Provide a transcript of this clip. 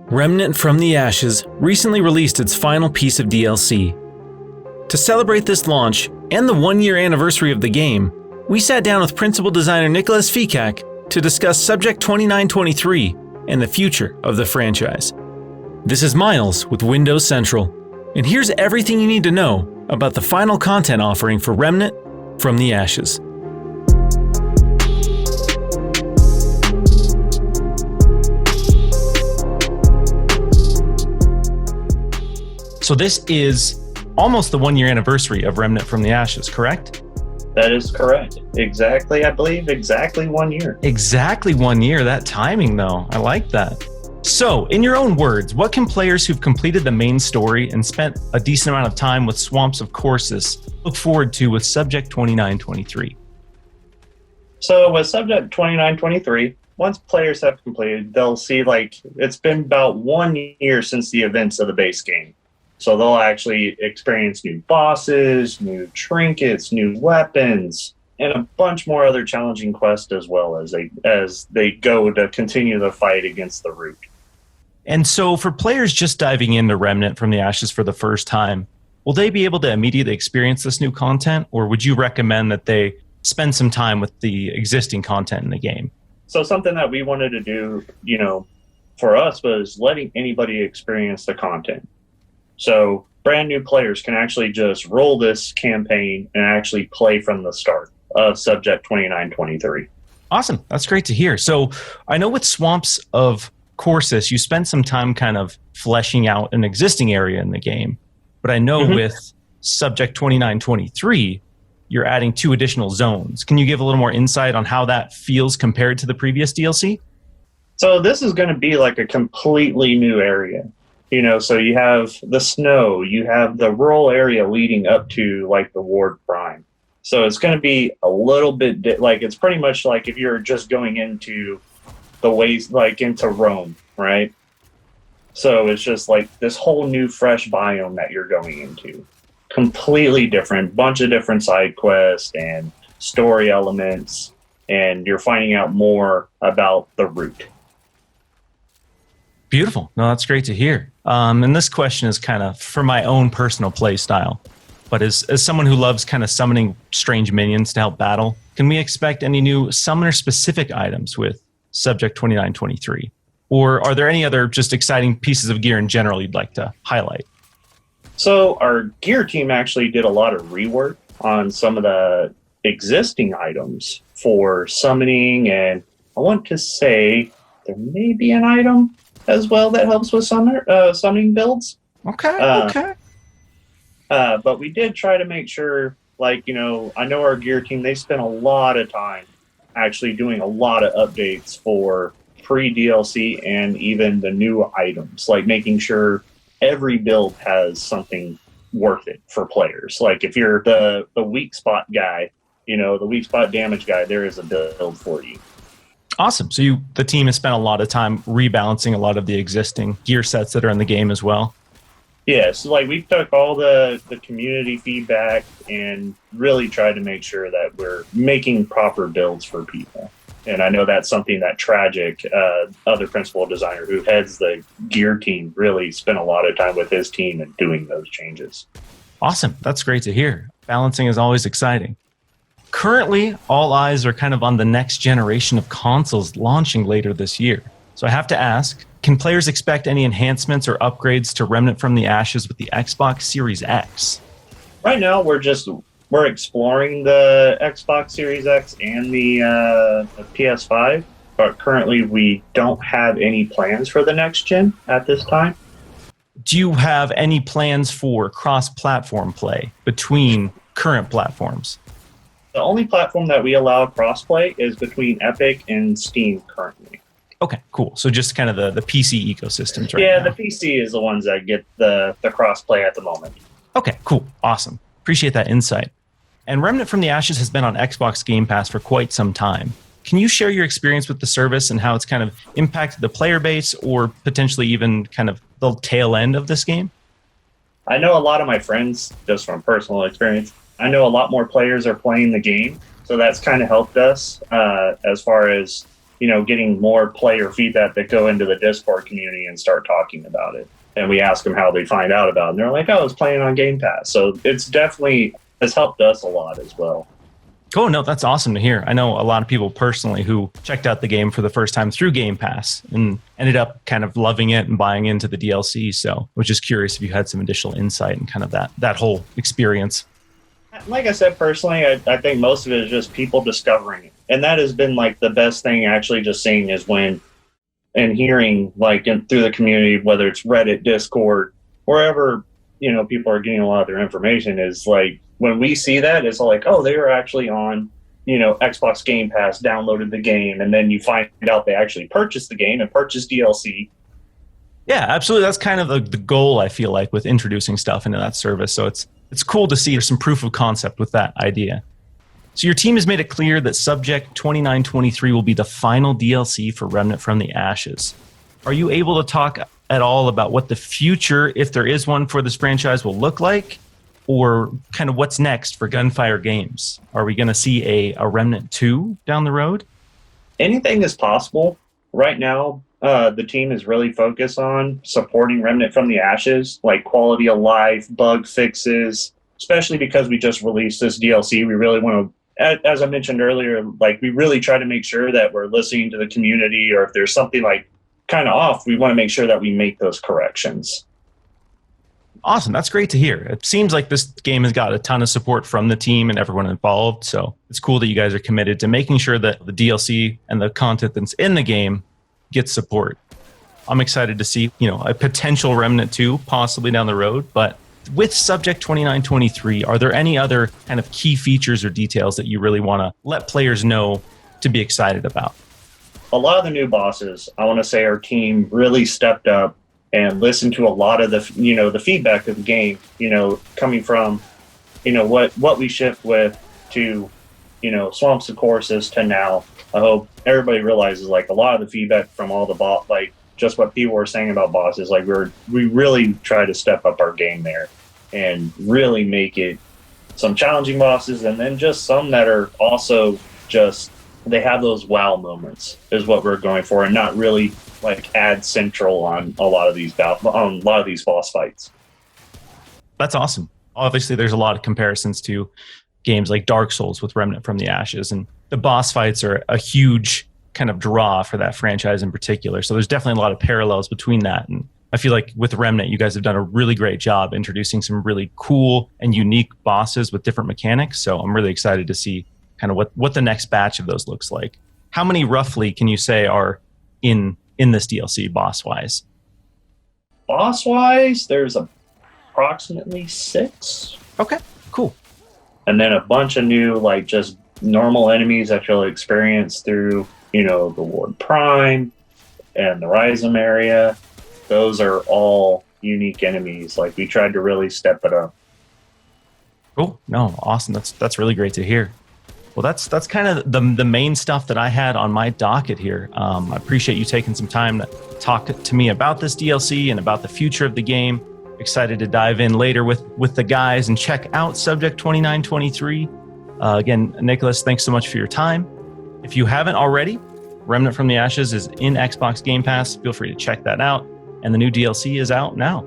Remnant from the Ashes recently released its final piece of DLC. To celebrate this launch and the 1-year anniversary of the game, we sat down with principal designer Nicolas Fikac to discuss Subject 2923 and the future of the franchise. This is Miles with Windows Central, and here's everything you need to know about the final content offering for Remnant from the Ashes. So this is almost the 1-year anniversary of Remnant from the Ashes, correct? That is correct. Exactly, I believe, exactly 1 year. Exactly 1 year. That timing, though. I like that. So, in your own words, what can players who've completed the main story and spent a decent amount of time with Swamps of Corsus look forward to with Subject 2923? So with Subject 2923, once players have completed, they'll see it's been about 1 year since the events of the base game. So they'll actually experience new bosses, new trinkets, new weapons, and a bunch more other challenging quests as well as they go to continue the fight against the Root. And so for players just diving into Remnant from the Ashes for the first time, will they be able to immediately experience this new content, or would you recommend that they spend some time with the existing content in the game? So something that we wanted to do, for us was letting anybody experience the content. So brand new players can actually just roll this campaign and actually play from the start of Subject 2923. Awesome. That's great to hear. So I know with Swamps of Corsus, you spent some time kind of fleshing out an existing area in the game. But I know with Subject 2923, you're adding 2 additional zones. Can you give a little more insight on how that feels compared to the previous DLC? So this is going to be like a completely new area. So you have the snow, you have the rural area leading up to the Ward Prime. So it's going to be a little bit it's pretty much like if you're just going into the ways into Rome, right? So it's just this whole new fresh biome that you're going into. Completely different, bunch of different side quests and story elements, and you're finding out more about the Root. Beautiful. No, that's great to hear. And this question is kind of for my own personal play style. But as someone who loves kind of summoning strange minions to help battle, can we expect any new summoner-specific items with Subject 2923? Or are there any other just exciting pieces of gear in general you'd like to highlight? So our gear team actually did a lot of rework on some of the existing items for summoning, and I want to say there may be an item as well that helps with summoning builds. Okay. But we did try to make sure, I know our gear team, they spent a lot of time actually doing a lot of updates for pre-DLC and even the new items, making sure every build has something worth it for players. If you're the weak spot guy, the weak spot damage guy, there is a build for you. Awesome. So the team has spent a lot of time rebalancing a lot of the existing gear sets that are in the game as well. Yeah, so we took all the community feedback and really tried to make sure that we're making proper builds for people. And I know that's something that Tragic, other principal designer who heads the gear team, really spent a lot of time with his team and doing those changes. Awesome. That's great to hear. Balancing is always exciting. Currently, all eyes are kind of on the next generation of consoles launching later this year. So I have to ask, can players expect any enhancements or upgrades to Remnant from the Ashes with the Xbox Series X? Right now, we're exploring the Xbox Series X and the PS5, but currently we don't have any plans for the next gen at this time. Do you have any plans for cross-platform play between current platforms? The only platform that we allow crossplay is between Epic and Steam currently. Okay, cool. So just kind of the PC ecosystems right now. Yeah, the PC is the ones that get the crossplay at the moment. Okay, cool. Awesome. Appreciate that insight. And Remnant from the Ashes has been on Xbox Game Pass for quite some time. Can you share your experience with the service and how it's kind of impacted the player base or potentially even kind of the tail end of this game? I know a lot of my friends, just from personal experience, I know a lot more players are playing the game, so that's kind of helped us as far as getting more player feedback that go into the Discord community and start talking about it. And we ask them how they find out about it. And they're like, oh, it's playing on Game Pass. So it's definitely has helped us a lot as well. Cool. No, that's awesome to hear. I know a lot of people personally who checked out the game for the first time through Game Pass and ended up kind of loving it and buying into the DLC. So I was just curious if you had some additional insight and kind of that whole experience. Like I said, personally, I think most of it is just people discovering it. And that has been like the best thing actually just seeing is when and hearing like through the community, whether it's Reddit, Discord, wherever, people are getting a lot of their information is like, when we see that, it's like, oh, they were actually on, Xbox Game Pass, downloaded the game, and then you find out they actually purchased the game and purchased DLC. Yeah, absolutely. That's kind of the goal, I feel like, with introducing stuff into that service. So it's cool to see there's some proof of concept with that idea. So your team has made it clear that Subject 2923 will be the final DLC for Remnant from the Ashes. Are you able to talk at all about what the future, if there is one for this franchise, will look like? Or kind of what's next for Gunfire Games? Are we going to see a Remnant 2 down the road? Anything is possible. Right now, the team is really focused on supporting Remnant from the Ashes, like quality of life, bug fixes, especially because we just released this DLC. We really want to, as I mentioned earlier, like we really try to make sure that we're listening to the community, or if there's something like kind of off, we want to make sure that we make those corrections. Awesome. That's great to hear. It seems like this game has got a ton of support from the team and everyone involved. So it's cool that you guys are committed to making sure that the DLC and the content that's in the game gets support. I'm excited to see, a potential Remnant 2 possibly down the road. But with Subject 2923, are there any other kind of key features or details that you really want to let players know to be excited about? A lot of the new bosses, I want to say our team really stepped up and listen to a lot of the, the feedback of the game, coming from, what we shipped with to, Swamps of Corsus to now. I hope everybody realizes like a lot of the feedback from all the like just what people were saying about bosses, like we really try to step up our game there and really make it some challenging bosses, and then just some that are also just, they have those wow moments is what we're going for, and not really like add central on a lot of these boss fights. That's awesome. Obviously, there's a lot of comparisons to games like Dark Souls with Remnant from the Ashes, and the boss fights are a huge kind of draw for that franchise in particular. So there's definitely a lot of parallels between that. And I feel like with Remnant, you guys have done a really great job introducing some really cool and unique bosses with different mechanics. So I'm really excited to see kind of what the next batch of those looks like. How many roughly can you say are in this DLC boss-wise? Boss-wise, there's approximately 6. Okay, cool. And then a bunch of new, like, just normal enemies that you'll experience through, the Ward Prime and the Rhizome area. Those are all unique enemies. Like, we tried to really step it up. Cool. No, awesome. That's really great to hear. Well, that's kind of the main stuff that I had on my docket here. I appreciate you taking some time to talk to me about this DLC and about the future of the game. Excited to dive in later with the guys and check out Subject 2923. Again, Nicolas, thanks so much for your time. If you haven't already, Remnant from the Ashes is in Xbox Game Pass. Feel free to check that out. And the new DLC is out now.